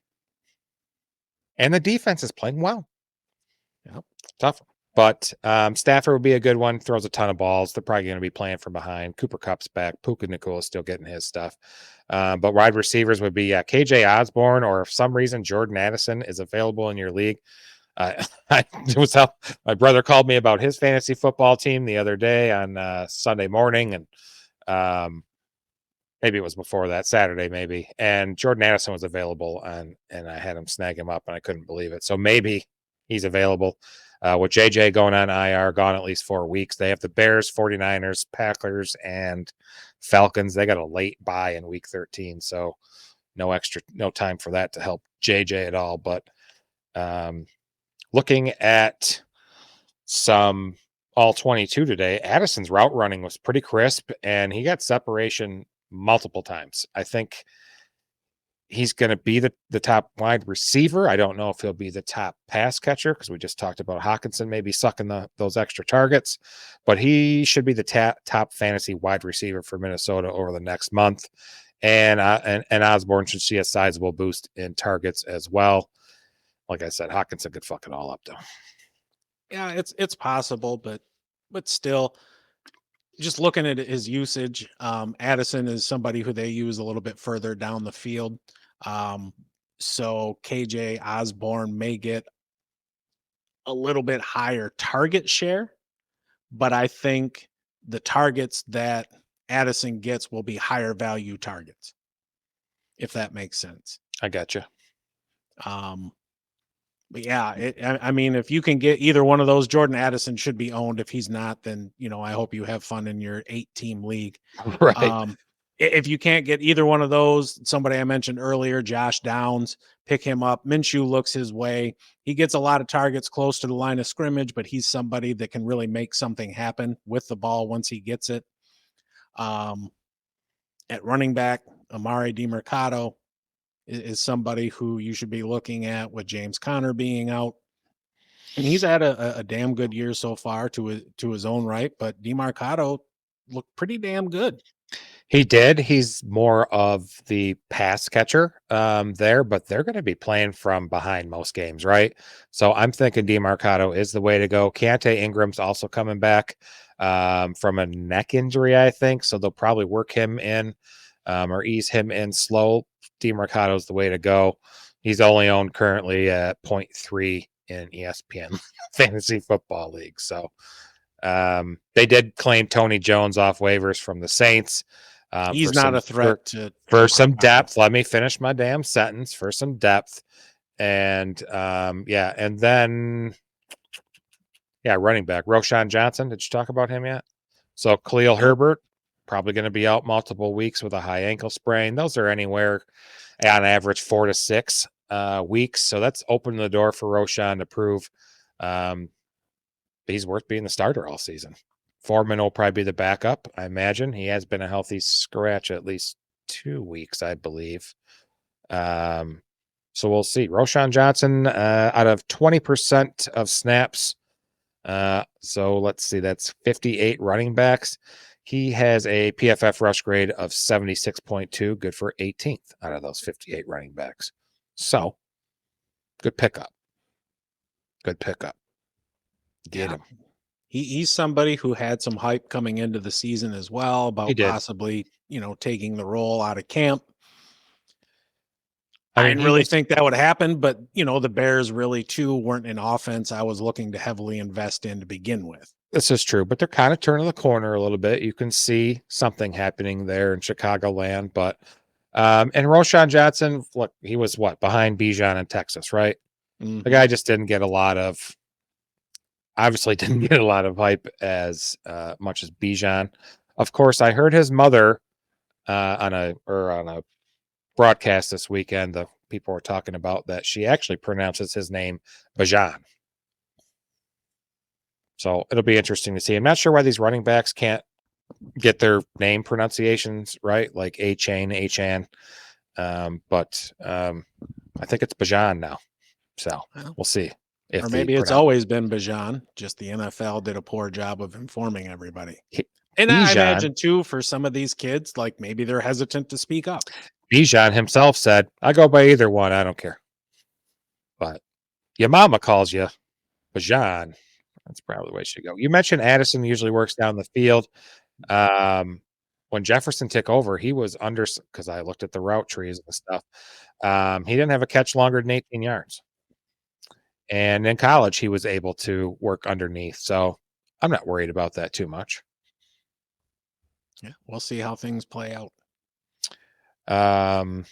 And the defense is playing well. Yep. Tough. But Stafford would be a good one. Throws a ton of balls. They're probably going to be playing from behind. Cooper Kupp's back. Puka Nacua is still getting his stuff. But wide receivers would be KJ Osborne, or if some reason Jordan Addison is available in your league. It was how my brother called me about his fantasy football team the other day on Sunday morning, and maybe it was before that, Saturday maybe. And Jordan Addison was available, and I had him snag him up, and I couldn't believe it. So maybe he's available. With JJ going on IR, gone at least 4 weeks. They have the Bears, 49ers, Packers, and Falcons. They got a late bye in week 13, so no time for that to help JJ at all. But looking at some all 22 today, Addison's route running was pretty crisp, and he got separation multiple times. I think he's going to be the top wide receiver. I don't know if he'll be the top pass catcher because we just talked about Hawkinson maybe sucking those extra targets, but he should be the top fantasy wide receiver for Minnesota over the next month. And Osborne should see a sizable boost in targets as well. Like I said, Hawkinson could fuck it all up though. Yeah, it's possible, but still, just looking at his usage, Addison is somebody who they use a little bit further down the field. So KJ Osborne may get a little bit higher target share, but I think the targets that Addison gets will be higher value targets, if that makes sense. I got you. But yeah, I mean, if you can get either one of those, Jordan Addison should be owned. If he's not, then I hope you have fun in your 8-team league. Right. If you can't get either one of those, somebody I mentioned earlier, Josh Downs, pick him up. Minshew looks his way. He gets a lot of targets close to the line of scrimmage, but he's somebody that can really make something happen with the ball once he gets it. At running back, Amari DiMercato is somebody who you should be looking at with James Conner being out. And he's had a damn good year so far to his own right, but DeMarcado looked pretty damn good. He did. He's more of the pass catcher there, but they're going to be playing from behind most games, right? So I'm thinking DeMarcado is the way to go. Keontae Ingram's also coming back from a neck injury, I think. So they'll probably work him in or ease him in slow. DeMarcado is the way to go. He's only owned currently at 0.3 in ESPN Fantasy Football League. So they did claim Tony Jones off waivers from the Saints. He's not a threat for some depth. Let me finish my damn sentence. For some depth, and and then running back Roshan Johnson. Did you talk about him yet? So Khalil Herbert probably going to be out multiple weeks with a high ankle sprain. Those are anywhere on average 4 to 6 weeks. So that's opening the door for Roshan to prove he's worth being the starter all season. Foreman will probably be the backup, I imagine. He has been a healthy scratch at least 2 weeks, I believe. So we'll see. Roshan Johnson, out of 20% of snaps. So let's see, that's 58 running backs. He has a PFF rush grade of 76.2, good for 18th out of those 58 running backs. So good pickup. Good pickup. Get him. He's somebody who had some hype coming into the season as well about possibly, taking the role out of camp. I didn't really think that would happen, but the Bears really too weren't an offense I was looking to heavily invest in to begin with. This is true, but they're kind of turning the corner a little bit. You can see something happening there in Chicagoland, but and Roshan Johnson, look, he was behind Bijan in Texas, right? Mm-hmm. The guy just didn't get a lot of hype as much as Bijan. Of course, I heard his mother on a broadcast this weekend. The people were talking about that she actually pronounces his name Bijan. So it'll be interesting to see. I'm not sure why these running backs can't get their name pronunciations right, like Achan. But I think it's Bijan now. So we'll see. Or maybe it's always been Bijan, just the NFL did a poor job of informing everybody. And I imagine, too, for some of these kids, like maybe they're hesitant to speak up. Bijan himself said, I go by either one. I don't care. But your mama calls you Bijan. That's probably the way it should go. You mentioned Addison usually works down the field. When Jefferson took over, he was under, because I looked at the route trees and stuff. He didn't have a catch longer than 18 yards. And in college, he was able to work underneath. So I'm not worried about that too much. Yeah, we'll see how things play out. Gardner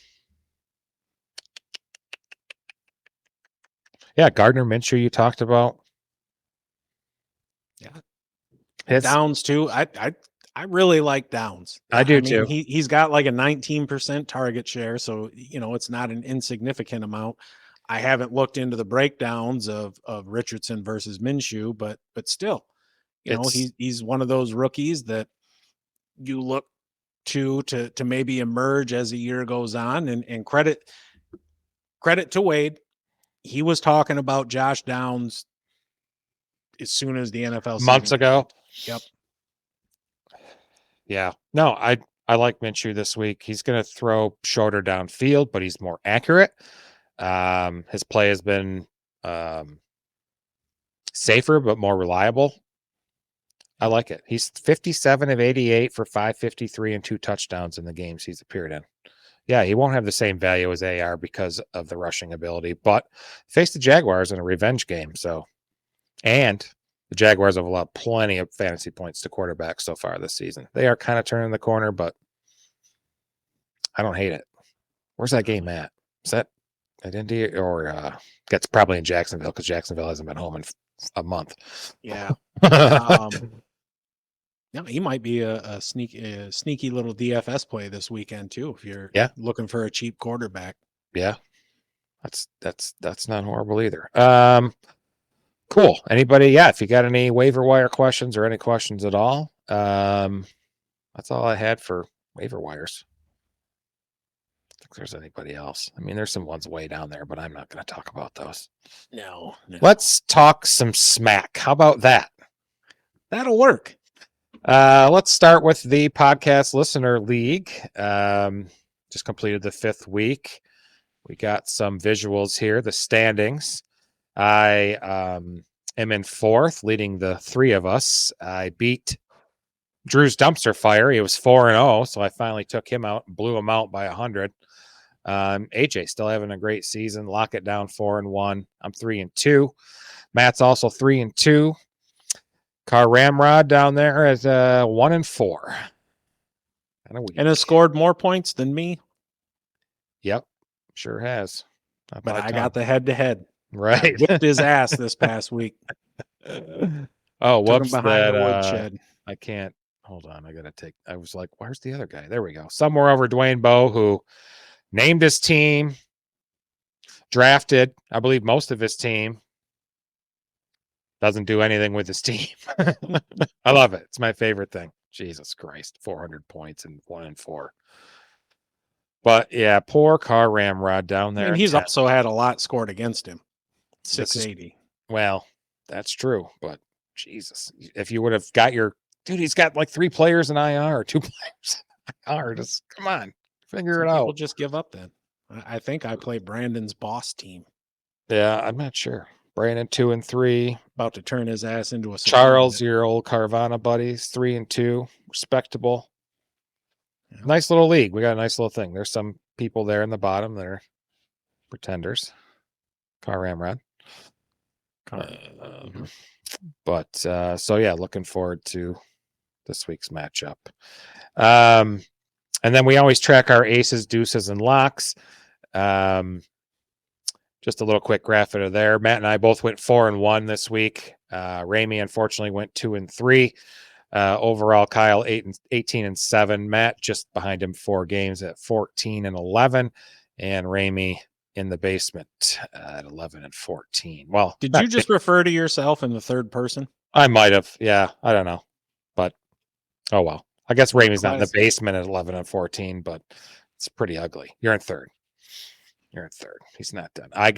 Minshew you talked about. Yeah. Downs too. I really like Downs. I do too. He's got like a 19% target share, so it's not an insignificant amount. I haven't looked into the breakdowns of Richardson versus Minshew, but still, he's one of those rookies that you look to maybe emerge as the year goes on, and credit to Wade. He was talking about Josh Downs as soon as the NFL months ago. Yep. Yeah. No, I like Minshew this week. He's going to throw shorter downfield, but he's more accurate. His play has been safer but more reliable. I like it. He's 57 of 88 for 553 and 2 touchdowns in the games he's appeared in. Yeah, he won't have the same value as AR because of the rushing ability, but faced the Jaguars in a revenge game. So, and the Jaguars have allowed plenty of fantasy points to quarterbacks so far this season. They are kind of turning the corner, but I don't hate it. Where's that game at? Is that at Indy or that's probably in Jacksonville because Jacksonville hasn't been home in a month. Yeah. No, he might be a sneaky little DFS play this weekend too. If you're looking for a cheap quarterback. Yeah, that's not horrible either. Cool. Anybody? Yeah, if you got any waiver wire questions or any questions at all, that's all I had for waiver wires. I think there's anybody else. I mean, there's some ones way down there, but I'm not going to talk about those. No. Let's talk some smack. How about that? That'll work. Let's start with the podcast listener league. Just completed the 5th week. We got some visuals here, the standings. I am in 4th, leading the 3 of us. I beat Drew's dumpster fire. He was 4-0, so I finally took him out and blew him out by 100. AJ still having a great season. Lock it down 4-1. I'm 3-2. Matt's also 3-2. Car Ramrod down there is 1-4. And has scored more points than me. Yep, sure has. But I got the head-to-head. Right. I whipped his ass this past week. Oh, whoops. Took him behind the woodshed. I can't. Hold on. I was like, where's the other guy? There we go. Somewhere over Dwayne Bowe, who named his team, drafted, I believe, most of his team. Doesn't do anything with his team. I love it. It's my favorite thing. Jesus Christ. 400 points and 1-4. But yeah, poor Car Ramrod down there. I mean, he's also had a lot scored against him. 680. Well, that's true. But Jesus, if you would have got dude, he's got like 3 players in IR or 2 players in IR. Just come on, figure it out. We'll just give up then. I think I play Brandon's boss team. Yeah, I'm not sure. Brandon 2-3. About to turn his ass into a Charles, your old Carvana buddies, 3-2. Respectable. Yeah. Nice little league. We got a nice little thing. There's some people there in the bottom that are pretenders. Car Ramrod. But so yeah, looking forward to this week's matchup. And then we always track our aces, deuces, and locks. Just a little quick graphic of there. Matt and I both went 4-1 this week. Ramey unfortunately went 2-3. Overall, Kyle 18-7. Matt just behind him 4 games at 14-11, and Ramey in the basement at 11-14. Well, did you just refer to yourself in the third person? I might have. Yeah, I don't know, but oh well. I guess Ramey's not in the basement at 11-14, but it's pretty ugly. You're in third. He's not done. I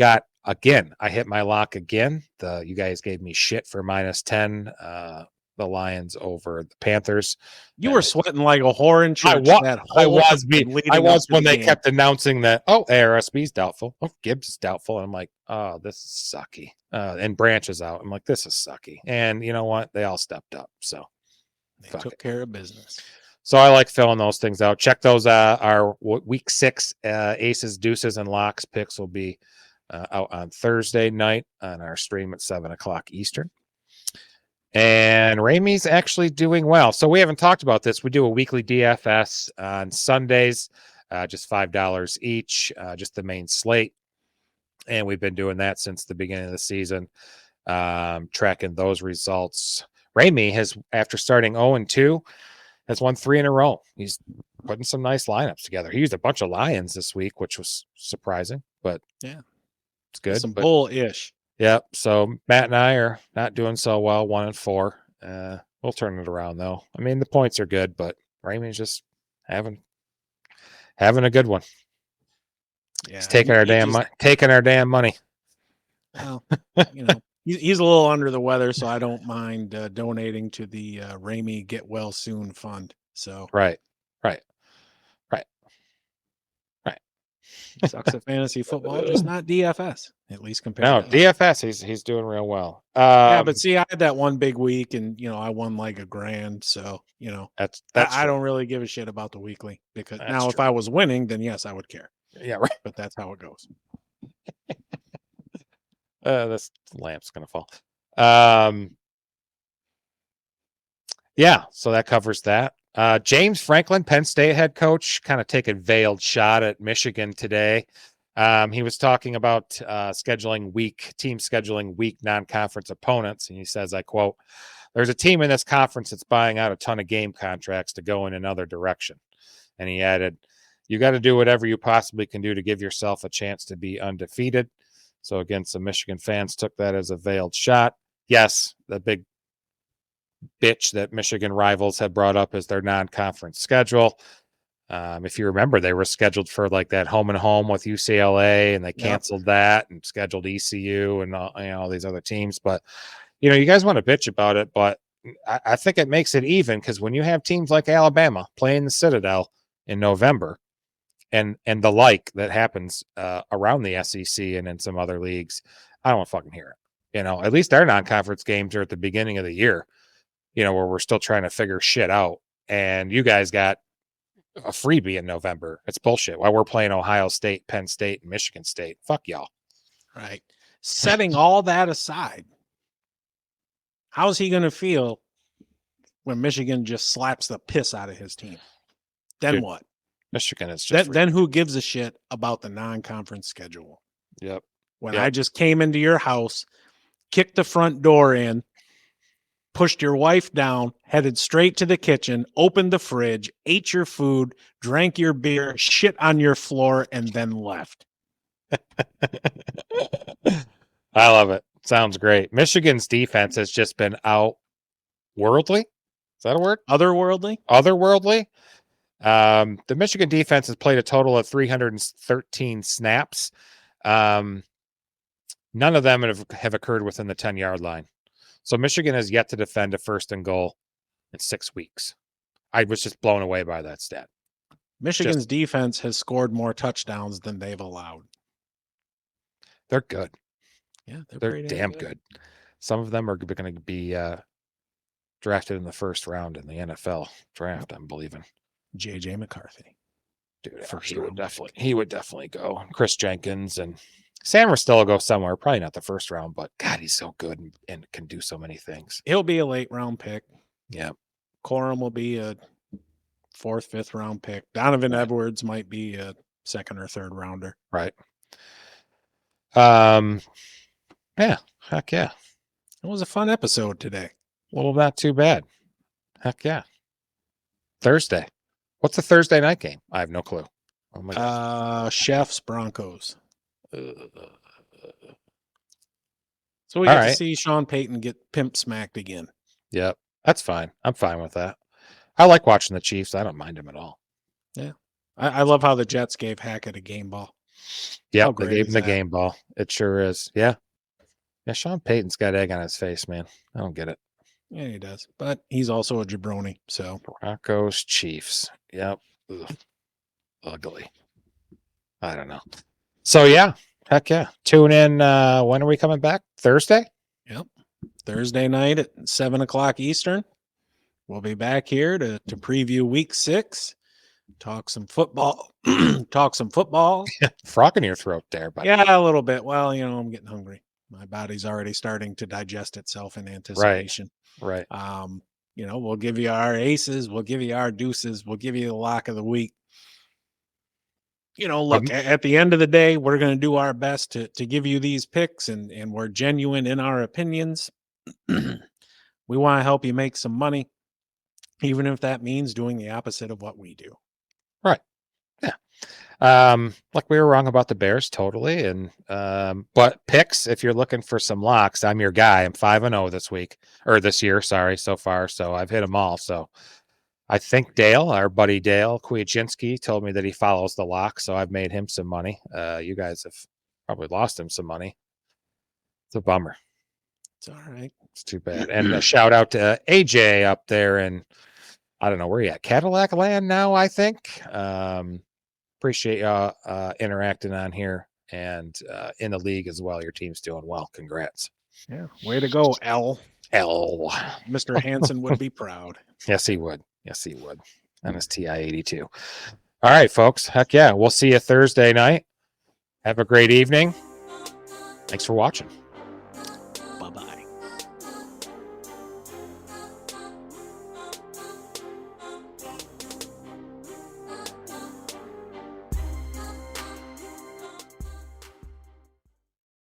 hit my lock again. You guys gave me shit for -10. The Lions over the Panthers. You were sweating like a whore in church. I was when they kept announcing that, ARSB's doubtful. Oh, Gibbs is doubtful. And I'm like, oh, this is sucky. And Branch is out. I'm like, this is sucky. And you know what? They all stepped up. So they took care of business. So I like filling those things out. Check those. Our week 6 aces, deuces, and locks picks will be out on Thursday night on our stream at 7:00 Eastern. And Ramey's actually doing well. So we haven't talked about this. We do a weekly DFS on Sundays, just $5 each, just the main slate. And we've been doing that since the beginning of the season, tracking those results. Ramey has, after starting 0-2, has won 3 in a row. He's putting some nice lineups together. He used a bunch of Lions this week, which was surprising, but yeah, it's good. Some bull-ish. Yep. So Matt and I are not doing so well, 1-4. We'll turn it around though. I mean, the points are good, but Raymond's just having a good one. Yeah, he's taking our damn money. Well, he's a little under the weather, so I don't mind donating to the Ramey Get Well Soon Fund. So right. He sucks at fantasy football, just not DFS, at least compared No, to us. DFS, he's doing real well. Yeah, but see, I had that one big week, and I won like $1,000. So that's I don't really give a shit about the weekly, because That's now if true. I was winning, then yes, I would care. Yeah, right. But that's how it goes. This lamp's gonna fall. Yeah, so that covers that. James Franklin, Penn State head coach, kind of take a veiled shot at Michigan today. He was talking about team scheduling weak non-conference opponents, and he says, I quote, "There's a team in this conference that's buying out a ton of game contracts to go in another direction." And he added, "You got to do whatever you possibly can do to give yourself a chance to be undefeated." So again, some Michigan fans took that as a veiled shot. Yes, the big bitch that Michigan rivals had brought up is their non-conference schedule. If you remember, they were scheduled for like that home and home with UCLA, and they canceled that and scheduled ECU and all these other teams. But you guys want to bitch about it, but I think it makes it even, because when you have teams like Alabama playing the Citadel in November, and the like that happens around the SEC and in some other leagues, I don't want to fucking hear it. At least our non-conference games are at the beginning of the year, where we're still trying to figure shit out. And you guys got a freebie in November. It's bullshit. While we're playing Ohio State, Penn State, and Michigan State. Fuck y'all. Right. Setting all that aside, how's he going to feel when Michigan just slaps the piss out of his team? Then what? Michigan is just then who gives a shit about the non-conference schedule? Yep. When I just came into your house, kicked the front door in, pushed your wife down, headed straight to the kitchen, opened the fridge, ate your food, drank your beer, shit on your floor, and then left. I love it. Sounds great. Michigan's defense has just been outworldly. Is that a word? Otherworldly? Otherworldly. The Michigan defense has played a total of 313 snaps. None of them have occurred within the 10-yard line. So Michigan has yet to defend a 1st and goal in 6 weeks. I was just blown away by that stat. Michigan's defense has scored more touchdowns than they've allowed. They're good. Yeah, they're damn good. Some of them are going to be drafted in the 1st round in the NFL draft, I'm believing. J.J. McCarthy. Dude, he would definitely go. Chris Jenkins and Sam Restell will go somewhere. Probably not the 1st round, but God, he's so good and can do so many things. He'll be a late round pick. Yeah. Corum will be a 4th, 5th round pick. Donovan Edwards might be a 2nd or 3rd rounder. Right. Yeah. Heck yeah. It was a fun episode today. Well, not too bad. Heck yeah. Thursday. What's the Thursday night game? I have no clue. Oh my God. Chefs Broncos. So we got to see Sean Payton get pimp smacked again. Yep. That's fine. I'm fine with that. I like watching the Chiefs. I don't mind him at all. Yeah. I love how the Jets gave Hackett a game ball. Yeah, they gave him the game ball. It sure is. Yeah. Yeah, Sean Payton's got egg on his face, man. I don't get it. Yeah, he does. But he's also a jabroni, so. Broncos, Chiefs. Yep. Ugh. Ugly. I don't know. So, yeah. Heck yeah. Tune in. When are we coming back? Thursday? Yep. Thursday night at 7 o'clock Eastern. We'll be back here to preview week 6. Talk some football. Frog in your throat there. But yeah, a little bit. Well, I'm getting hungry. My body's already starting to digest itself in anticipation. Right. We'll give you our aces. We'll give you our deuces. We'll give you the lock of the week. Look, at the end of the day, we're going to do our best to give you these picks, and we're genuine in our opinions. We want to help you make some money, even if that means doing the opposite of what we do. Right. Yeah. Like we were wrong about the Bears totally. And but picks, if you're looking for some locks, I'm your guy. I'm 5-0 this year, so far. So I've hit them all. So I think Dale, our buddy Dale Kwiaczynski, told me that he follows the lock, so I've made him some money. You guys have probably lost him some money. It's a bummer. It's all right. It's too bad. And a shout out to AJ up there, and I don't know where you at, Cadillac Land now, I think. appreciate y'all interacting on here and in the league as well. Your team's doing well. Congrats. Yeah, way to go, L. Mr. Hansen would be proud. Yes, he would. Yes, he would. On his TI-82. All right, folks. Heck yeah. We'll see you Thursday night. Have a great evening. Thanks for watching.